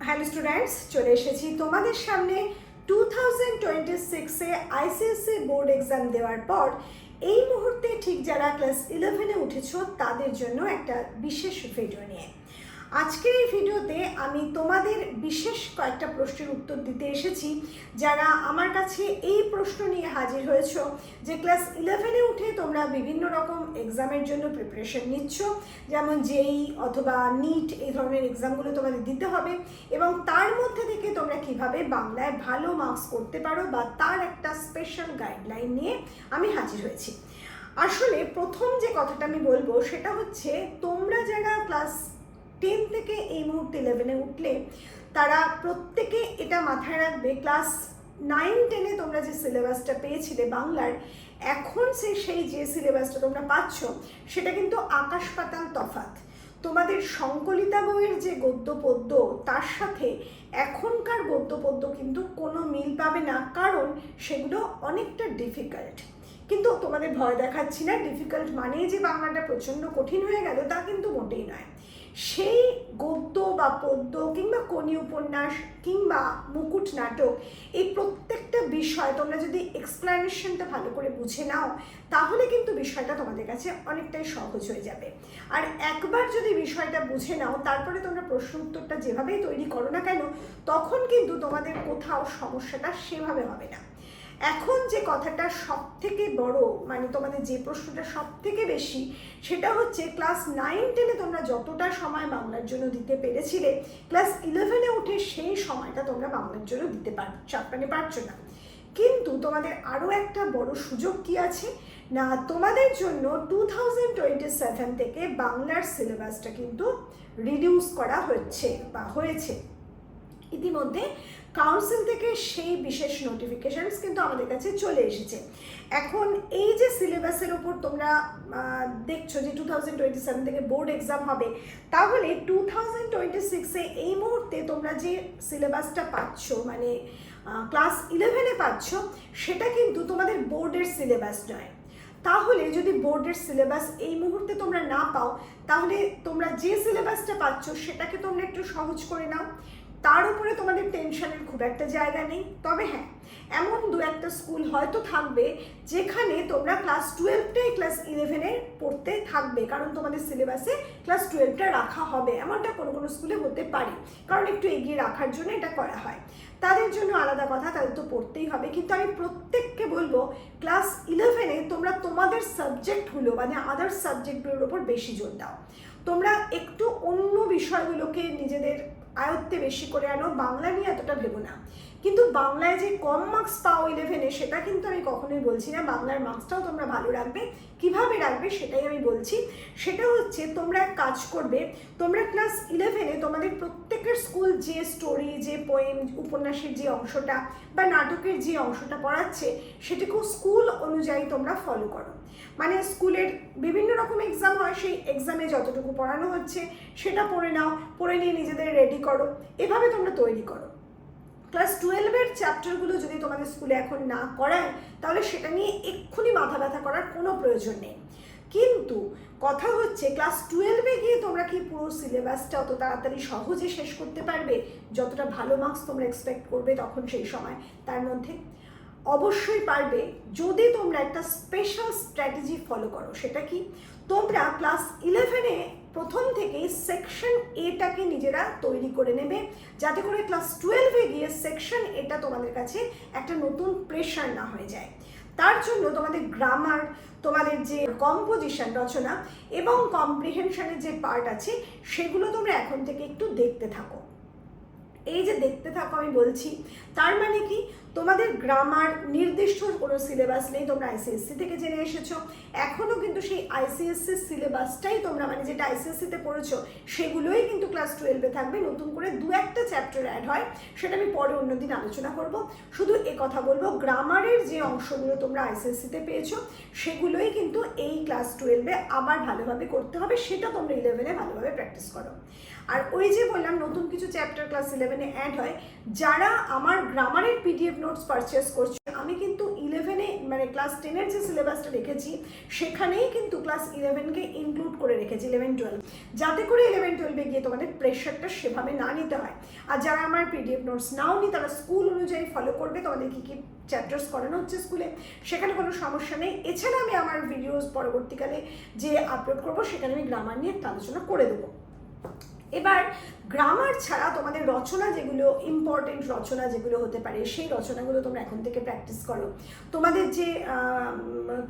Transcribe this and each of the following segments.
Hello students, চলে এসেছি তোমাদের সামনে 2026-এ আইসিএসসি বোর্ড এক্সাম দেওয়ার পর এই মুহূর্তে ঠিক যারা ক্লাস 11-এ উঠেছো তাদের জন্য একটা বিশেষ ভিডিও নিয়ে। আজকের এই ভিডিওতে আমি তোমাদের বিশেষ কয়েকটা প্রশ্নের উত্তর দিতে এসেছি। যারা আমার কাছে এই প্রশ্ন নিয়ে হাজির হয়েছো যে ক্লাস 11-এ উঠে তোমরা বিভিন্ন রকম এক্সামের জন্য প্রিপারেশন নিচ্ছ, যেমন জেই অথবা নিট, এই ধরনের এক্সামগুলো তোমাদের দিতে হবে এবং তার মধ্যে থেকে তোমরা কিভাবে বাংলায় ভালো মার্কস করতে পারো বা তার একটা স্পেশাল গাইডলাইন নিয়ে আমি হাজির হয়েছি। আসলে প্রথম যে কথাটা আমি বলবো সেটা হচ্ছে, তোমরা যারা ক্লাস 10 থেকে এই মুহূর্তে 11-এ উঠলে তারা প্রত্যেকে এটা মাথায় রাখবে, ক্লাস 9-10-এ তোমরা যে সিলেবাসটা পেয়েছিলে বাংলার, এখন সেই যে সিলেবাসটা তোমরা পাচ্ছ সেটা কিন্তু আকাশ পাতাল তফাৎ। তোমাদের সংকলিতা বইয়ের যে গদ্য পদ্য তার সাথে এখনকার গদ্য পদ্য কিন্তু কোনো মিল পাবে না, কারণ সেগুলো অনেকটা ডিফিকাল্ট। কিন্তু তোমাদের ভয় দেখাচ্ছি না, ডিফিকাল্ট মানেই যে বাংলাটা প্রচণ্ড কঠিন হয়ে গেল তা কিন্তু মোটেই নয়। সেই গদ্য বা পদ্য কিংবা কোনি উপন্যাস কিংবা মুকুট নাটক, এই প্রত্যেকটা বিষয় তোমরা যদি এক্সপ্লেনেশনটা ভালো করে বুঝে নাও তাহলে কিন্তু বিষয়টা তোমাদের কাছে অনেকটাই সহজ হয়ে যাবে। আর একবার যদি বিষয়টা বুঝে নাও তারপরে তোমরা প্রশ্ন উত্তরটা যেভাবেই তৈরি করো না কেন, তখন কিন্তু তোমাদের কোথাও সমস্যাটা সেভাবে হবে না। এখন যে কথাটা সব থেকে বড়, মানে তোমাদের যে প্রশ্নটা সব থেকে বেশি, সেটা হচ্ছে ক্লাস 9-10-এ তোমরা যতটা সময় বাংলার জন্য দিতে পেরেছিলে, ক্লাস 11-এ উঠে সেই সময়টা তোমরা বাংলার জন্য দিতে পারছো না। কিন্তু তোমাদের আরও একটা বড় সুযোগ কি আছে না, তোমাদের জন্য 2027 থেকে বাংলার সিলেবাসটা কিন্তু রিডিউস করা হয়েছে ইতিমধ্যে। কাউন্সিল থেকে সেই বিশেষ নোটিফিকেশনস কিন্তু আমাদের কাছে চলে এসেছে। এখন এই যে সিলেবাসের ওপর তোমরা দেখছো যে 2027 থেকে বোর্ড এক্সাম হবে, তাহলে 2026-এ এই মুহূর্তে তোমরা যে সিলেবাসটা পাচ্ছ, মানে ক্লাস 11-এ পাচ্ছ, সেটা কিন্তু তোমাদের বোর্ডের সিলেবাস নয়। তাহলে যদি বোর্ডের সিলেবাস এই মুহূর্তে তোমরা না পাও, তাহলে তোমরা যে সিলেবাসটা পাচ্ছ সেটাকে তোমরা একটু সহজ করে নাও। তার উপরে তোমাদের টেনশনের খুব একটা জায়গা নেই। তবে হ্যাঁ, এমন দু একটা স্কুল হয়তো থাকবে যেখানে তোমরা ক্লাস 12টাই ক্লাস 11-এ পড়তে থাকবে, কারণ তোমাদের সিলেবাসে ক্লাস 12টা রাখা হবে, এমনটা কোনো কোনো স্কুলে হতে পারে, কারণ একটু এগিয়ে রাখার জন্য এটা করা হয়। তাদের জন্য আলাদা কথা, তাদের তো পড়তেই হবে। কিন্তু আমি প্রত্যেককে বলবো, ক্লাস 11-এ তোমরা তোমাদের সাবজেক্টগুলো, মানে আদার সাবজেক্টগুলোর উপর বেশি জোর দাও। তোমরা একটু অন্য বিষয়গুলোকে নিজেদের আয়ত্তে বেশি করে আনো, বাংলা নিয়ে এতটা ভেবো না। কিন্তু বাংলায় যে কম মার্কস পাও 11-এ, সেটা কিন্তু আমি কখনোই বলছি না। বাংলার মার্কসটাও তোমরা ভালো রাখবে। কিভাবে রাখবে সেটাই আমি বলছি। সেটা হচ্ছে, তোমরা এক কাজ করবে, তোমরা ক্লাস 11-এ তোমাদের প্রত্যেকের স্কুল যে স্টোরি, যে পোয়েম, উপন্যাসের যে অংশটা বা নাটকের যে অংশটা পড়াচ্ছে, সেটাকেও স্কুল অনুযায়ী তোমরা ফলো করো। মানে স্কুলের বিভিন্ন রকম এক্সাম হয়, সেই এক্সামে যতটুকু পড়ানো হচ্ছে সেটা পড়ে নাও, পড়ে নিয়ে নিজেদের রেডি করো, এভাবে তোমরা তৈরি করো। ক্লাস 12-এর চ্যাপ্টারগুলো যদি তোমাদের স্কুলে এখন না করায়, তাহলে সেটা নিয়ে এক্ষুনি মাথা ব্যথা করার কোনো প্রয়োজন নেই। কিন্তু কথা হচ্ছে, ক্লাস 12-এ গিয়ে তোমরা কি পুরো সিলেবাসটা অত তাড়াতাড়ি সহজে শেষ করতে পারবে যতটা ভালো মার্কস তোমরা এক্সপেক্ট করবে তখন সেই সময়? তার মধ্যে অবশ্যই পারবে, যদি তোমরা একটা স্পেশাল স্ট্র্যাটেজি ফলো করো। সেটা কি, তোমরা ক্লাস 11-এ প্রথম থেকেই সেকশন এটাকে নিজেরা তৈরি করে নেবে, যাতে করে ক্লাস 12-এ গিয়ে সেকশন এটা তোমাদের কাছে একটা নতুন প্রেশার না হয়ে যায়। তার জন্য তোমাদের গ্রামার, তোমাদের যে কম্পোজিশন, রচনা এবং কম্প্রিহেনশনের যে পার্ট আছে, সেগুলো তোমরা এখন থেকে একটু দেখতে থাকো। এই যে দেখতে থাকো আমি বলছি, তার মানে কি, তোমাদের গ্রামার নির্দিষ্ট কোনো সিলেবাস নেই, তোমরা আইসিএসসি থেকে জেনে এসেছো। এখনও কিন্তু সেই আইসিএসসির সিলেবাসটাই তোমরা, মানে যেটা আইসিএসসিতে পড়েছো সেগুলোই কিন্তু ক্লাস 12-এ থাকবে। নতুন করে দু একটা চ্যাপ্টার অ্যাড হয়, সেটা আমি পরে অন্যদিন আলোচনা করব। শুধু কথা বলবো, গ্রামারের যে অংশগুলো তোমরা আইসিএসসিতে পেয়েছো সেগুলোই কিন্তু এই ক্লাস 12-এ আবার ভালোভাবে করতে হবে, সেটা তোমরা 11-এ ভালোভাবে প্র্যাকটিস করো। আর ওই যে বললাম নতুন কিছু চ্যাপ্টার ক্লাস 11-এ অ্যাড হয়, যারা আমার গ্রামারের পিডিএফ নোটস পারচেস করছো, আমি কিন্তু 11-এ মানে ক্লাস 10-এর যে সিলেবাসটা রেখেছি সেখানেই কিন্তু ক্লাস 11কে ইনক্লুড করে রেখেছি, 11-12, যাতে করে 11-12-এ গিয়ে তোমাদের প্রেশারটা সেভাবে না নিতে হয়। আর যারা আমার পিডিএফ নোটস নাওনি তারা স্কুল অনুযায়ী ফলো করবে, তোমাদের কী কী চ্যাপ্টার্স করানো হচ্ছে স্কুলে সেখানে কোনো সমস্যা নেই। এছাড়া আমি আমার ভিডিওস পরবর্তীকালে যে আপলোড করবো সেখানে আমি গ্রামার নিয়ে একটা আলোচনা করে দেবো। এবার গ্রামার ছাড়া তোমাদের রচনা, যেগুলো ইম্পর্টেন্ট রচনা যেগুলো হতে পারে, সেই রচনাগুলো তোমরা এখন থেকে প্র্যাকটিস করো। তোমাদের যে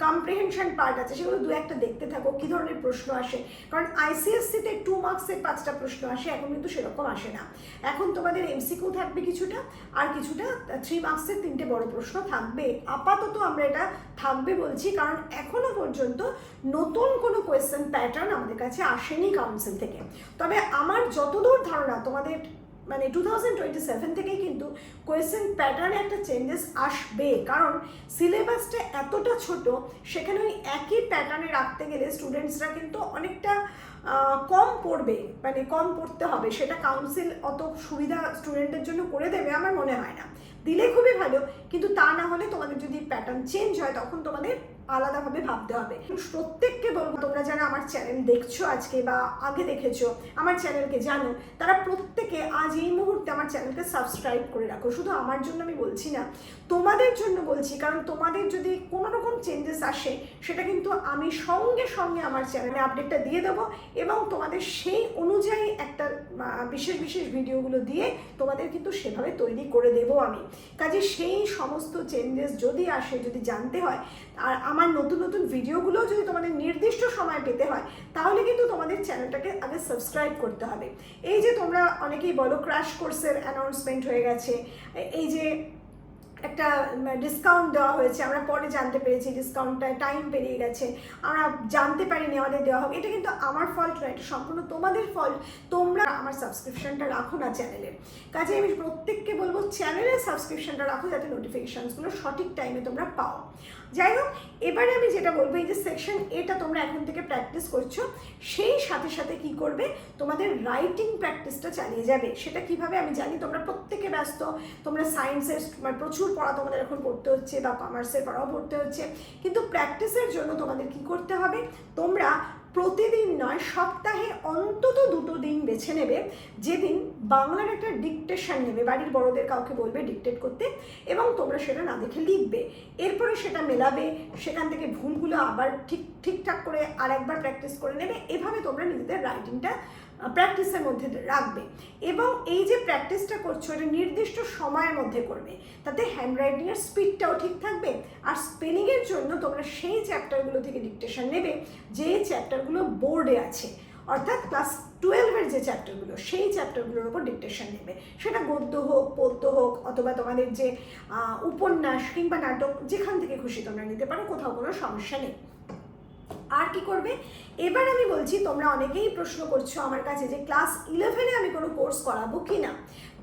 কম্প্রিহেনশন পার্ট আছে সেগুলো দু একটা দেখতে থাকো কী ধরনের প্রশ্ন আসে, কারণ আইসিএসসিতে 2 মার্কসের 5টা প্রশ্ন আসে, এখন কিন্তু সেরকম আসে না। এখন তোমাদের এমসিকিউ থাকবে কিছুটা, আর কিছুটা 3 মার্কসের 3টে বড় প্রশ্ন থাকবে। আপাতত আমরা এটা থাকবে বলছি, কারণ এখনো পর্যন্ত নতুন কোনো কোয়েশ্চেন প্যাটার্ন আমাদের কাছে আসেনি কাউন্সিল থেকে। তবে আমার যতদূর ধারণা তোমাদের মানে 2027 থেকেই কিন্তু কোয়েশ্চেন প্যাটার্নে একটা চেঞ্জেস আসবে, কারণ সিলেবাসটা এতটা ছোট, সেখানে ওই একই প্যাটার্নে রাখতে গেলে স্টুডেন্টসরা কিন্তু অনেকটা কম পড়বে, মানে কম পড়তে হবে। সেটা কাউন্সিল অত সুবিধা স্টুডেন্টের জন্য করে দেবে আমার মনে হয় না। দিলে খুবই ভালো, কিন্তু তা না হলে তোমাদের যদি প্যাটার্ন চেঞ্জ হয় তখন তোমাদের আলাদাভাবে ভাবতে হবে। প্রত্যেককে বলবো, তোমরা যারা আমার চ্যানেল দেখছো আজকে বা আগে দেখেছো, আমার চ্যানেলকে জানো, তারা প্রত্যেকে আজ এই মুহূর্তে আমার চ্যানেলকে সাবস্ক্রাইব করে রাখো। শুধু আমার জন্য আমি বলছি না, তোমাদের জন্য বলছি, কারণ তোমাদের যদি কোনো রকম চেঞ্জেস আসে সেটা কিন্তু আমি সঙ্গে সঙ্গে আমার চ্যানেলে আপডেটটা দিয়ে দেবো, এবং তোমাদের সেই অনুযায়ী একটা বিশেষ বিশেষ ভিডিওগুলো দিয়ে তোমাদের কিন্তু সেভাবে তৈরি করে দেবো আমি। কাজে সেই সমস্ত চেঞ্জেস যদি আসে, যদি জানতে হয়, আর আমার নতুন নতুন ভিডিওগুলো যদি তোমাদের নির্দিষ্ট সময় পেতে হয়, তাহলে কিন্তু তোমাদের চ্যানেলটাকে আগে সাবস্ক্রাইব করতে হবে। এই যে তোমরা অনেকেই বলো ক্র্যাশ কোর্সের অ্যানাউন্সমেন্ট হয়ে গেছে, এই যে একটা ডিসকাউন্ট দেওয়া হয়েছে, আমরা পরে জানতে পেরেছি ডিসকাউন্টটা টাইম পেরিয়ে গেছে, আমরা জানতে পারিনি আমাদের দেওয়া হবে, এটা কিন্তু আমার ফল্ট নয়, এটা সম্পূর্ণ তোমাদের ফল্ট। তোমরা আমার সাবস্ক্রিপশনটা রাখো না চ্যানেলের। কাজে আমি প্রত্যেককে বলবো চ্যানেলের সাবস্ক্রিপশনটা রাখো, যাতে নোটিফিকেশানসগুলো সঠিক টাইমে তোমরা পাও। যাই হোক, এবারে আমি যেটা বলবো, এই যে সেকশন এটা তোমরা এখন থেকে প্র্যাকটিস করছো, সেই সাথে সাথে কি করবে, তোমাদের রাইটিং প্র্যাকটিসটা চালিয়ে যাবে। সেটা কিভাবে আমি জানি তোমরা প্রত্যেকে ব্যস্ত, তোমরা সায়েন্সের প্রচুর পড়া তোমাদের এখন পড়তে হচ্ছে, বা কমার্সের পড়াও পড়তে হচ্ছে, কিন্তু প্র্যাকটিসের জন্য তোমাদের কি করতে হবে, তোমরা প্রতিদিন নয়, সপ্তাহে অন্তত 2টো দিন বেছে নেবে, যেদিন বাংলার একটা ডিকটেশন নেবে, বাড়ির বড়দের কাউকে বলবে ডিকটেট করতে, এবং তোমরা সেটা না দেখে লিখবে। এরপরে সেটা মেলাবে, সেখান থেকে ভুলগুলো আবার ঠিকঠাক করে আর একবার প্র্যাকটিস করে নেবে। এভাবে তোমরা নিজেদের রাইটিংটা প্র্যাকটিসের মধ্যে রাখবে, এবং এই যে প্র্যাকটিসটা করছো এটা নির্দিষ্ট সময়ের মধ্যে করবে, তাতে হ্যান্ডরাইটিংয়ের স্পিডটাও ঠিক থাকবে। আর স্পেলিংয়ের জন্য তোমরা সেই চ্যাপ্টারগুলো থেকে ডিকটেশন নেবে যে চ্যাপ্টারগুলো বোর্ডে আছে, অর্থাৎ ক্লাস 12-এর যে চ্যাপ্টারগুলো, সেই চ্যাপ্টারগুলোর উপর ডিকটেশন নেবে। সেটা গদ্য হোক, পদ্য হোক, অথবা তোমাদের যে উপন্যাস কিংবা নাটক, যেখান থেকে খুশি তোমরা নিতে পারো, কোথাও কোনো সমস্যা নেই। আর কি করবে, এবার আমি বলছি, তোমরা অনেকেই প্রশ্ন করছো আমার কাছে যে ক্লাস 11-এ আমি কোনো কোর্স করাবো কি না।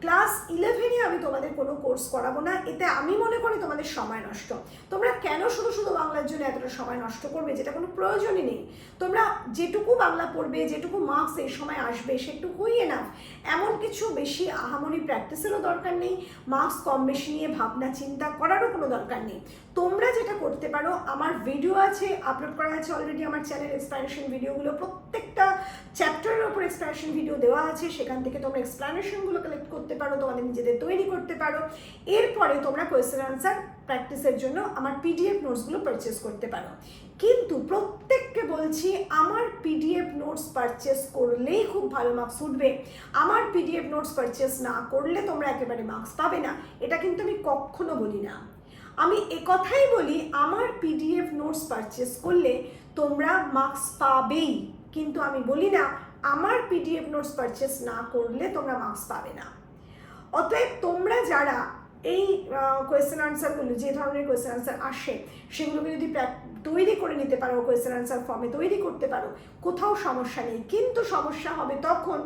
ক্লাস 11-এ আমি তোমাদের কোনো কোর্স করাবো না, এতে আমি মনে করি তোমাদের সময় নষ্ট। তোমরা কেন শুধু শুধু বাংলার জন্য এতটা সময় নষ্ট করবে, যেটা কোনো প্রয়োজনই নেই। তোমরা যেটুকু বাংলা পড়বে, যেটুকু মার্কস এই সময় আসবে, সেটুকুই এনাফ। এমন কিছু বেশি আহামরি প্র্যাকটিসেরও দরকার নেই, মার্কস কম বেশি নিয়ে ভাবনা চিন্তা করারও কোনো দরকার নেই। তোমরা যেটা করতে পারো, আমার ভিডিও আছে, আপলোড করা আছে অলরেডি আমার চ্যানেল, এক্সপ্লানেশন ভিডিওগুলো, প্রত্যেকটা চ্যাপ্টারের ওপর এক্সপ্লানেশন ভিডিও দেওয়া আছে, সেখান থেকে তোমরা এক্সপ্লানেশনগুলো কালেক্ট করতে পারো, তোমাদের নিজেদের তৈরি করতে পারো। এরপরে তোমরা কোয়েশ্চেন আনসার প্র্যাকটিসের জন্য আমার পিডিএফ নোটসগুলো পারচেস করতে পারো। কিন্তু প্রত্যেককে বলছি, আমার পিডিএফ নোটস পারচেস করলেই খুব ভালো মার্কস উঠবে, আমার পিডিএফ নোটস পারচেস না করলে তোমরা একেবারে মার্কস পাবে না, এটা কিন্তু আমি কখনো বলি না। আমি একথাই বলি, আমার পিডিএফ নোটস পারচেস করলে তোমরা মার্কস পাবেই, কিন্তু আমি বলি না আমার পিডিএফ নোটস পারচেস না করলে তোমরা মার্কস পাবে না। অতএব তোমরা যারা এই কোয়েশ্চেন আনসারগুলো, যে ধরনের কোয়েশ্চেন আনসার আসে, সেগুলোকে যদি তৈরি করে নিতে পারো, কোয়েশ্চেন আনসার ফর্মে তৈরি করতে পারো, কোথাও সমস্যা নেই। কিন্তু সমস্যা হবে তখন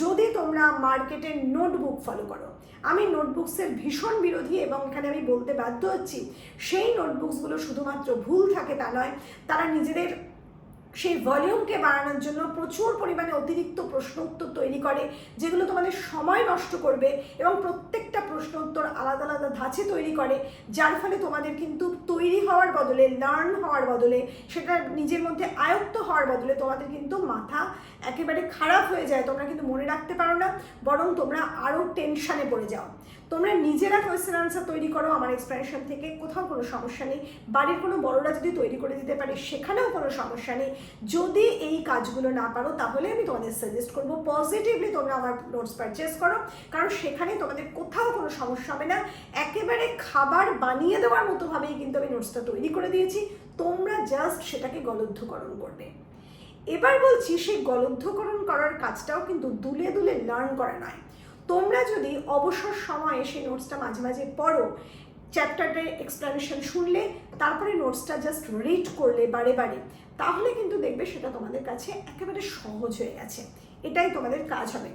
যদি তোমরা মার্কেটের নোটবুক ফলো করো। আমি নোটবুকসের ভীষণ বিরোধী, এবং এখানে আমি বলতে বাধ্য হচ্ছি, সেই নোটবুকসগুলো শুধুমাত্র ভুল থাকে তা নয়, তারা নিজেদের সেই ভলিউমকে বাড়ানোর জন্য প্রচুর পরিমাণে অতিরিক্ত প্রশ্ন উত্তর তৈরি করে, যেগুলো তোমাদের সময় নষ্ট করবে এবং প্রত্যেকটা প্রশ্ন উত্তর আলাদা আলাদা ধাঁচে তৈরি করে, যার ফলে তোমাদের কিন্তু তৈরি হওয়ার বদলে, লার্ন হওয়ার বদলে, সেটা নিজের মধ্যে আয়ত্ত হওয়ার বদলে তোমাদের কিন্তু মাথা একেবারে খারাপ হয়ে যায়। তোমরা কিন্তু মনে রাখতে পারো না, বরং তোমরা আরও টেনশানে পড়ে যাও। তোমরা নিজেরা কোয়েশ্চেন আনসার তৈরি করো, আমার এক্সপ্লেনেশন থেকে কোথাও কোনো সমস্যা নেই। বাড়ির কোনো বড়রা যদি তৈরি করে দিতে পারে সেখানেও কোনো সমস্যা নেই। যদি এই কাজগুলো না পারো তাহলে আমি তোমাদের সাজেস্ট করবো পজিটিভলি তোমরা আমার নোটস পারচেস করো, কারণ সেখানে তোমাদের কোথাও কোনো সমস্যা হবে না। একেবারে খাবার বানিয়ে দেওয়ার মতোভাবেই কিন্তু আমি নোটসটা তৈরি করে দিয়েছি, তোমরা জাস্ট সেটাকে গলদ্ধকরণ করবে। এবার বলছি, সেই গলদ্ধকরণ করার কাজটাও কিন্তু দুলে দুলে লার্ন করা নয়। তোমরা যদি অবসর সময়ে সেই নোটসটা মাঝে মাঝে পড়ো, চ্যাপ্টারটার এক্সপ্লেনেশন শুনলে, তারপরে নোটসটা জাস্ট রিড করলে বারে বারে, তাহলে কিন্তু দেখবে সেটা তোমাদের কাছে একেবারে সহজ হয়ে গেছে। এটাই তোমাদের কাজ হবে।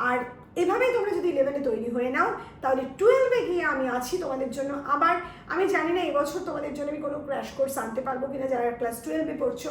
আর এভাবেই তোমরা যদি 11-এ তৈরি হয়ে নাও, তাহলে 12-এ গিয়ে আমি আছি তোমাদের জন্য। আবার আমি জানি না এবছর তোমাদের জন্য আমি কোনো ক্র্যাশ কোর্স আনতে পারবো কিনা, যারা ক্লাস 12-এ পড়ছো।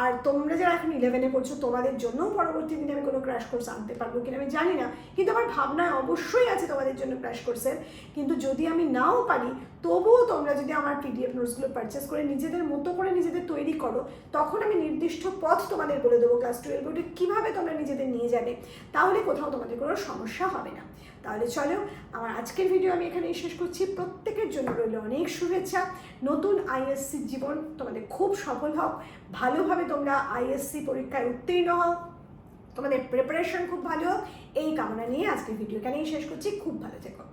আর তোমরা যারা এখন 11-এ পড়ছো, তোমাদের জন্যও পরবর্তী দিনে আমি কোনো ক্র্যাশ কোর্স আনতে পারবো কিনা আমি জানি না, কিন্তু আমার ভাবনা অবশ্যই আছে তোমাদের জন্য ক্র্যাশ কোর্সের। কিন্তু যদি আমি নাও পারি, তবুও তোমরা যদি আমার PDF নোটসগুলো পারচেস করে নিজেদের মতো করে নিজেদের তৈরি করো, তখন আমি নির্দিষ্ট পথ তোমাদের বলে দেবো ক্লাস 12-এ কীভাবে তোমরা নিজেদের নিয়ে যাবে, তাহলে কোথাও তোমাদের কোনো সমস্যা হবে না। তাহলে চলো, আমার আজকের ভিডিও আমি এখানেই শেষ করছি। প্রত্যেকের জন্য রইল অনেক শুভেচ্ছা। নতুন ISC জীবন তোমাদের খুব সফল হোক, ভালোভাবে তোমরা ISC পরীক্ষায় উত্তীর্ণ হও, তোমাদের প্রিপারেশন খুব ভালো হোক, এই কামনা নিয়ে আজকের ভিডিও এখানেই শেষ করছি। খুব ভালো থেকো।